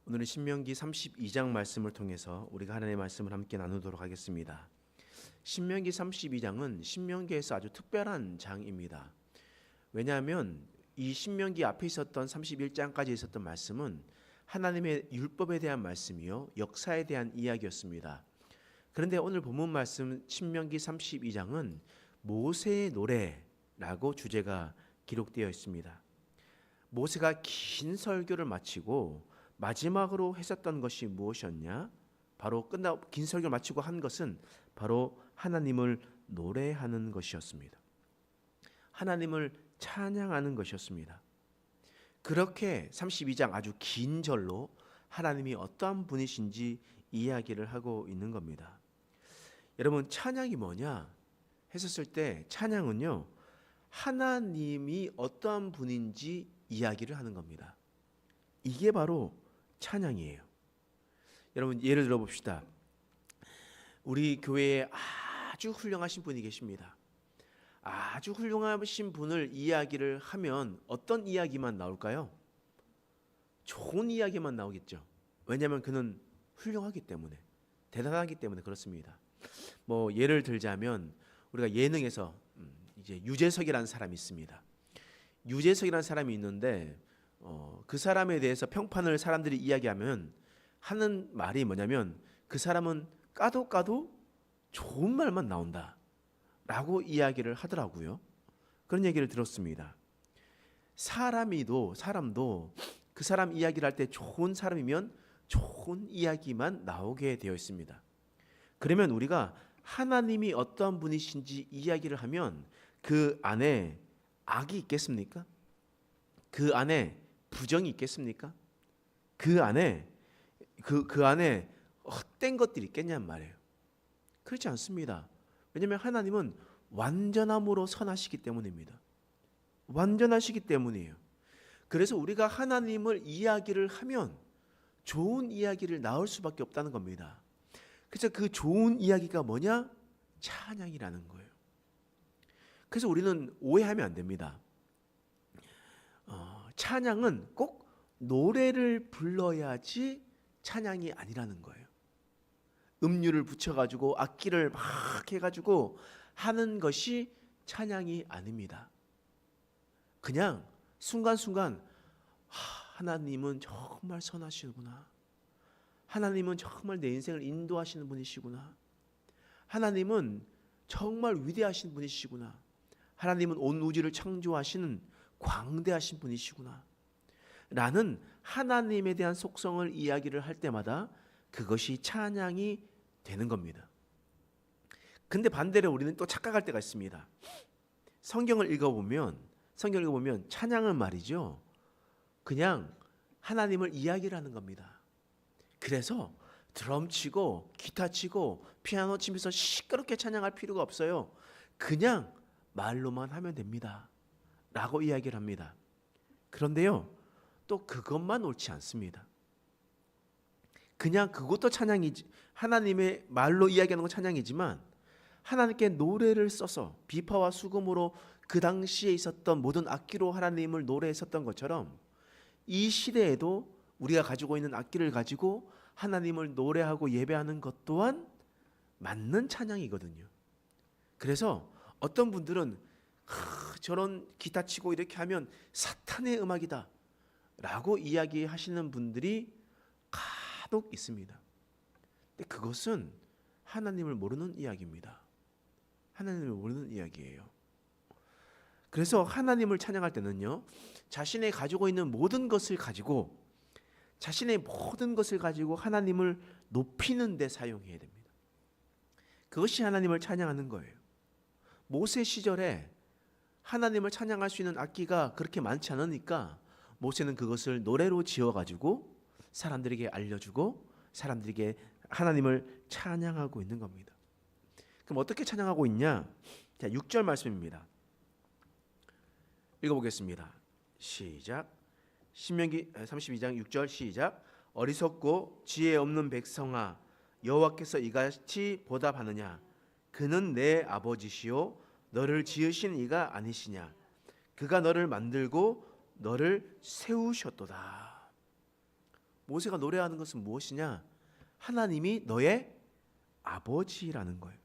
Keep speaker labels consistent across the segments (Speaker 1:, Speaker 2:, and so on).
Speaker 1: 오늘은 신명기 32장 말씀을 통해서 우리가 하나님의 말씀을 함께 나누도록 하겠습니다. 신명기 32장은 신명기에서 아주 특별한 장입니다. 왜냐하면 이 신명기 앞에 있었던 31장까지 있었던 말씀은 하나님의 율법에 대한 말씀이요 역사에 대한 이야기였습니다. 그런데 오늘 본문 말씀 신명기 32장은 모세의 노래라고 주제가 기록되어 있습니다. 모세가 긴 설교를 마치고 마지막으로 했었던 것이 무엇이었냐? 바로 긴 설교를 마치고 한 것은 바로 하나님을 노래하는 것이었습니다. 하나님을 찬양하는 것이었습니다. 그렇게 32장 아주 긴 절로 하나님이 어떠한 분이신지 이야기를 하고 있는 겁니다. 여러분, 찬양이 뭐냐 했었을 때 찬양은요, 하나님이 어떠한 분인지 이야기를 하는 겁니다. 이게 바로 찬양이에요. 여러분, 예를 들어 봅시다. 우리 교회에 아주 훌륭하신 분이 계십니다. 아주 훌륭하신 분을 이야기를 하면 어떤 이야기만 나올까요? 좋은 이야기만 나오겠죠. 왜냐하면 그는 훌륭하기 때문에, 대단하기 때문에 그렇습니다. 뭐 예를 들자면 우리가 예능에서 이제 유재석이라는 사람이 있습니다. 유재석이라는 사람이 있는데 그 사람에 대해서 평판을 사람들이 이야기하면 하는 말이 뭐냐면 그 사람은 까도 좋은 말만 나온다 라고 이야기를 하더라고요. 그런 얘기를 들었습니다. 사람도 그 사람 이야기를 할 때 좋은 사람이면 좋은 이야기만 나오게 되어 있습니다. 그러면 우리가 하나님이 어떠한 분이신지 이야기를 하면 그 안에 악이 있겠습니까? 그 안에 부정이 있겠습니까? 그 안에 헛된 것들이 있겠냔 말이에요. 그렇지 않습니다. 왜냐하면 하나님은 완전함으로 선하시기 때문입니다. 완전하시기 때문이에요. 그래서 우리가 하나님을 이야기를 하면 좋은 이야기를 나올 수밖에 없다는 겁니다. 그래서 그 좋은 이야기가 뭐냐? 찬양이라는 거예요. 그래서 우리는 오해하면 안 됩니다. 찬양은 꼭 노래를 불러야지 찬양이 아니라는 거예요. 음률을 붙여가지고 악기를 막 해가지고 하는 것이 찬양이 아닙니다. 그냥 순간순간 하나님은 정말 선하시구나. 하나님은 정말 내 인생을 인도하시는 분이시구나. 하나님은 정말 위대하신 분이시구나. 하나님은 온 우주를 창조하시는 광대하신 분이시구나 라는 하나님에 대한 속성을 이야기를 할 때마다 그것이 찬양이 되는 겁니다. 근데 반대로 우리는 또 착각할 때가 있습니다. 성경을 읽어보면 찬양은 말이죠, 그냥 하나님을 이야기를 하는 겁니다. 그래서 드럼 치고 기타 치고 피아노 치면서 시끄럽게 찬양할 필요가 없어요. 그냥 말로만 하면 됩니다 라고 이야기를 합니다. 그런데요, 또 그것만 옳지 않습니다. 그냥 그것도 찬양이지, 하나님의 말로 이야기하는 건 찬양이지만 하나님께 노래를 써서 비파와 수금으로 그 당시에 있었던 모든 악기로 하나님을 노래했었던 것처럼 이 시대에도 우리가 가지고 있는 악기를 가지고 하나님을 노래하고 예배하는 것 또한 맞는 찬양이거든요. 그래서 어떤 분들은 저런 기타 치고 이렇게 하면 사탄의 음악이다 라고 이야기하시는 분들이 간혹 있습니다. 근데 그것은 하나님을 모르는 이야기입니다. 하나님을 모르는 이야기예요. 그래서 하나님을 찬양할 때는요, 자신의 가지고 있는 모든 것을 가지고 하나님을 높이는 데 사용해야 됩니다. 그것이 하나님을 찬양하는 거예요. 모세 시절에 하나님을 찬양할 수 있는 악기가 그렇게 많지 않으니까 모세는 그것을 노래로 지어가지고 사람들에게 알려주고 사람들에게 하나님을 찬양하고 있는 겁니다. 그럼 어떻게 찬양하고 있냐? 자, 6절 말씀입니다. 읽어보겠습니다. 시작. 신명기 32장 6절 시작. 어리석고 지혜 없는 백성아, 여호와께서 이같이 보답하느냐? 그는 내 아버지시요 너를 지으신 이가 아니시냐? 그가 너를 만들고 너를 세우셨도다. 모세가 노래하는 것은 무엇이냐? 하나님이 너의 아버지라는 거예요.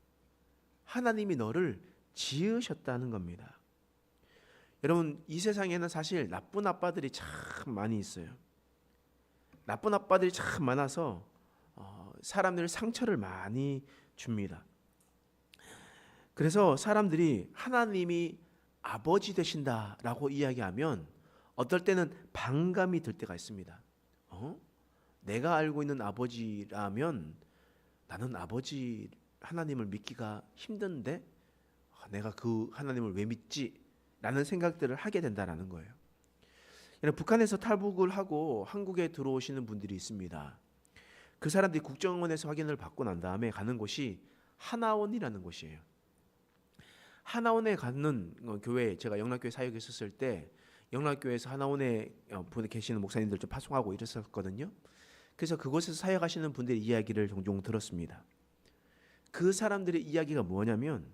Speaker 1: 하나님이 너를 지으셨다는 겁니다. 여러분, 이 세상에는 사실 나쁜 아빠들이 참 많이 있어요. 나쁜 아빠들이 참 많아서 사람들 상처를 많이 줍니다. 그래서 사람들이 하나님이 아버지 되신다라고 이야기하면 어떨 때는 반감이 들 때가 있습니다. 내가 알고 있는 아버지라면 나는 아버지 하나님을 믿기가 힘든데 내가 그 하나님을 왜 믿지? 라는 생각들을 하게 된다는 거예요. 북한에서 탈북을 하고 한국에 들어오시는 분들이 있습니다. 그 사람들이 국정원에서 확인을 받고 난 다음에 가는 곳이 하나원이라는 곳이에요. 하나원에 가는 교회, 제가 영락교회 사역에 있었을 때 영락교회에서 하나원에 분에 계시는 목사님들 좀 파송하고 이랬었거든요. 그래서 그곳에서 사역하시는 분들의 이야기를 종종 들었습니다. 그 사람들의 이야기가 뭐냐면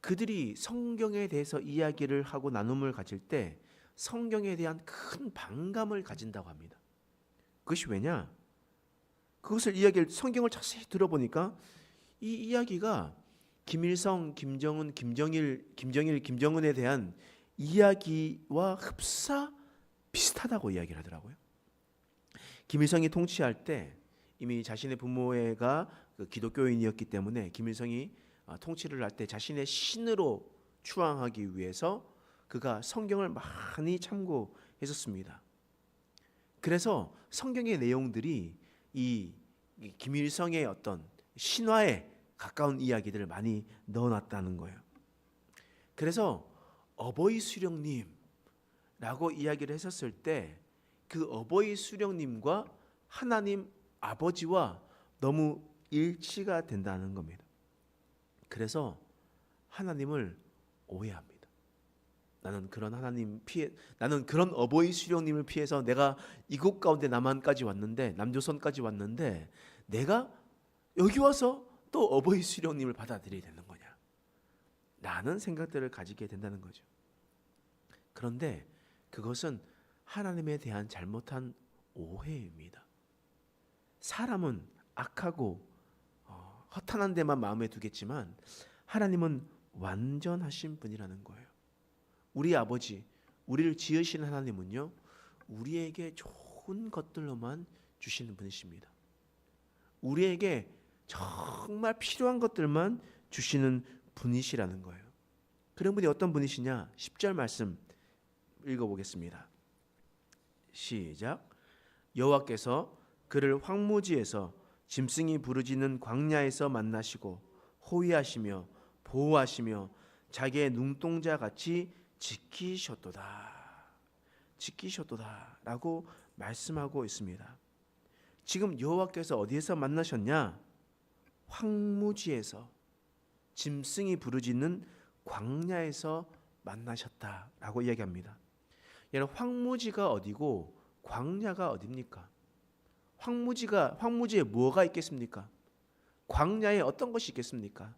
Speaker 1: 그들이 성경에 대해서 이야기를 하고 나눔을 가질 때 성경에 대한 큰 반감을 가진다고 합니다. 그것이 왜냐? 그것을 성경을 자세히 들어보니까 이 이야기가 김일성, 김정은, 김정은에 대한 이야기와 흡사 비슷하다고 이야기를 하더라고요. 김일성이 통치할 때 이미 자신의 부모가 기독교인이었기 때문에 김일성이 통치를 할 때 자신의 신으로 추앙하기 위해서 그가 성경을 많이 참고했었습니다. 그래서 성경의 내용들이 이 김일성의 어떤 신화에 가까운 이야기들을 많이 넣어놨다는 거예요. 그래서 어버이 수령님라고 이야기를 했었을 때 그 어버이 수령님과 하나님 아버지와 너무 일치가 된다는 겁니다. 그래서 하나님을 오해합니다. 나는 그런 어버이 수령님을 피해서 내가 이곳 가운데 남한까지 왔는데, 남조선까지 왔는데 내가 여기 와서 또 어버이 수령님을 받아들여야 되는 거냐? 라는 생각들을 가지게 된다는 거죠. 그런데 그것은 하나님에 대한 잘못한 오해입니다. 사람은 악하고 허탄한 데만 마음에 두겠지만 하나님은 완전하신 분이라는 거예요. 우리 아버지, 우리를 지으신 하나님은요, 우리에게 좋은 것들로만 주시는 분이십니다. 우리에게 정말 필요한 것들만 주시는 분이시라는 거예요. 그런 분이 어떤 분이시냐? 10절 말씀 읽어보겠습니다. 시작. 여호와께서 그를 황무지에서 짐승이 부르짖는 광야에서 만나시고 호위하시며 보호하시며 자기의 눈동자 같이 지키셨도다 라고 말씀하고 있습니다. 지금 여호와께서 어디에서 만나셨냐? 황무지에서, 짐승이 부르짖는 광야에서 만나셨다라고 이야기합니다. 여러분, 황무지가 어디고 광야가 어디입니까? 황무지에 뭐가 있겠습니까? 광야에 어떤 것이 있겠습니까?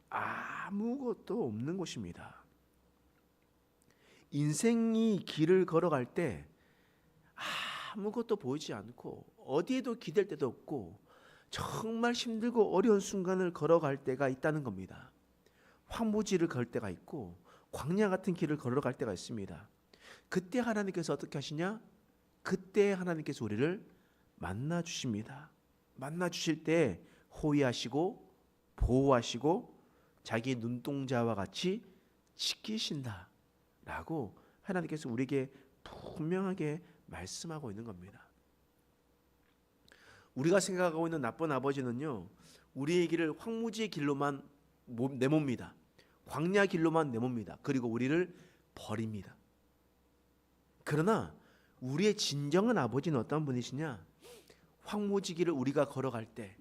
Speaker 1: 아무것도 없는 곳입니다. 인생이 길을 걸어갈 때 아무것도 보이지 않고 어디에도 기댈 데도 없고 정말 힘들고 어려운 순간을 걸어갈 때가 있다는 겁니다. 황무지를 걸 때가 있고 광야 같은 길을 걸어갈 때가 있습니다. 그때 하나님께서 어떻게 하시냐? 그때 하나님께서 우리를 만나 주십니다. 만나 주실 때 호위하시고 보호하시고 자기 눈동자와 같이 지키신다라고 하나님께서 우리에게 분명하게 말씀하고 있는 겁니다. 우리가 생각하고 있는 나쁜 아버지는요, 우리의 길을 황무지의 길로만 내멉니다. 광야 길로만 내멉니다. 그리고 우리를 버립니다. 그러나 우리의 진정한 아버지는 어떤 분이시냐? 황무지 길을 우리가 걸어갈 때,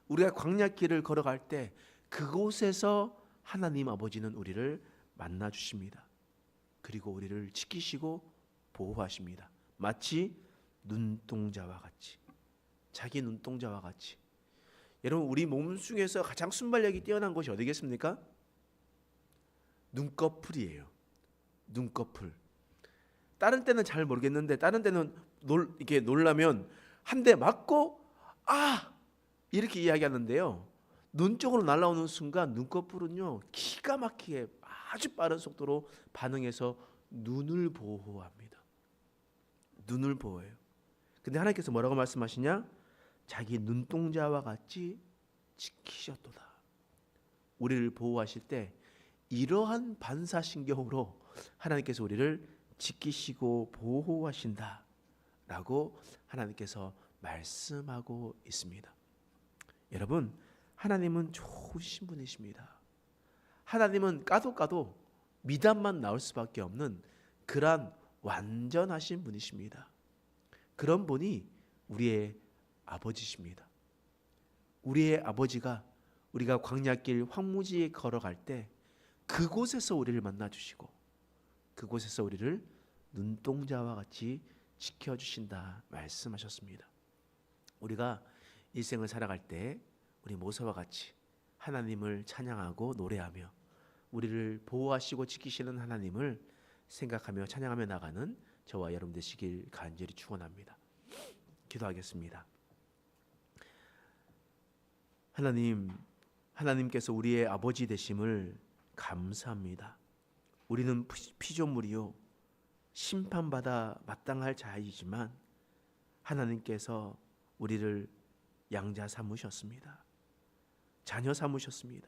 Speaker 1: 우리가 광야 길을 걸어갈 때 그곳에서 하나님 아버지는 우리를 만나 주십니다. 그리고 우리를 지키시고 보호하십니다. 마치 눈동자와 같이, 자기 눈동자와 같이. 여러분, 우리 몸 중에서 가장 순발력이 뛰어난 것이 어디겠습니까? 눈꺼풀이에요. 눈꺼풀. 다른 때는 잘 모르겠는데 다른 때는 이렇게 놀라면 한 대 맞고 아 이렇게 이야기하는데요. 눈 쪽으로 날아오는 순간 눈꺼풀은요 기가 막히게 아주 빠른 속도로 반응해서 눈을 보호합니다. 눈을 보호해요. 근데 하나님께서 뭐라고 말씀하시냐? 자기 눈동자와 같이 지키셨도다. 우리를 보호하실 때 이러한 반사신경으로 하나님께서 우리를 지키시고 보호하신다 라고 하나님께서 말씀하고 있습니다. 여러분, 하나님은 좋으신 분이십니다. 하나님은 까도 미담만 나올 수밖에 없는 그러한 완전하신 분이십니다. 그런 분이 우리의 아버지십니다. 우리의 아버지가 우리가 광야길 황무지에 걸어갈 때 그곳에서 우리를 만나주시고 그곳에서 우리를 눈동자와 같이 지켜주신다 말씀하셨습니다. 우리가 일생을 살아갈 때 우리 모세와 같이 하나님을 찬양하고 노래하며 우리를 보호하시고 지키시는 하나님을 생각하며 찬양하며 나가는 저와 여러분 되시길 간절히 축원합니다. 기도하겠습니다. 하나님께서 우리의 아버지 되심을 감사합니다. 우리는 피조물이요 심판받아 마땅할 자이지만 하나님께서 우리를 양자 삼으셨습니다. 자녀 삼으셨습니다.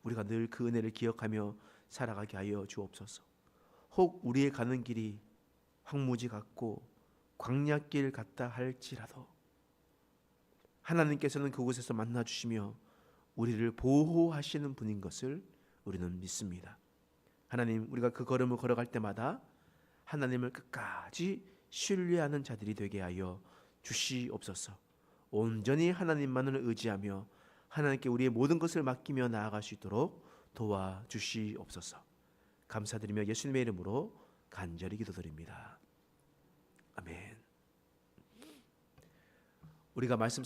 Speaker 1: 우리가 늘 그 은혜를 기억하며 살아가게 하여 주옵소서. 혹 우리의 가는 길이 황무지 같고 광야길 같다 할지라도 하나님께서는 그곳에서 만나주시며 우리를 보호하시는 분인 것을 우리는 믿습니다. 하나님, 우리가 그 걸음을 걸어갈 때마다 하나님을 끝까지 신뢰하는 자들이 되게 하여 주시옵소서. 온전히 하나님만을 의지하며 하나님께 우리의 모든 것을 맡기며 나아갈 수 있도록 도와주시옵소서. 감사드리며 예수님의 이름으로 간절히 기도드립니다. 아멘. 우리가 말씀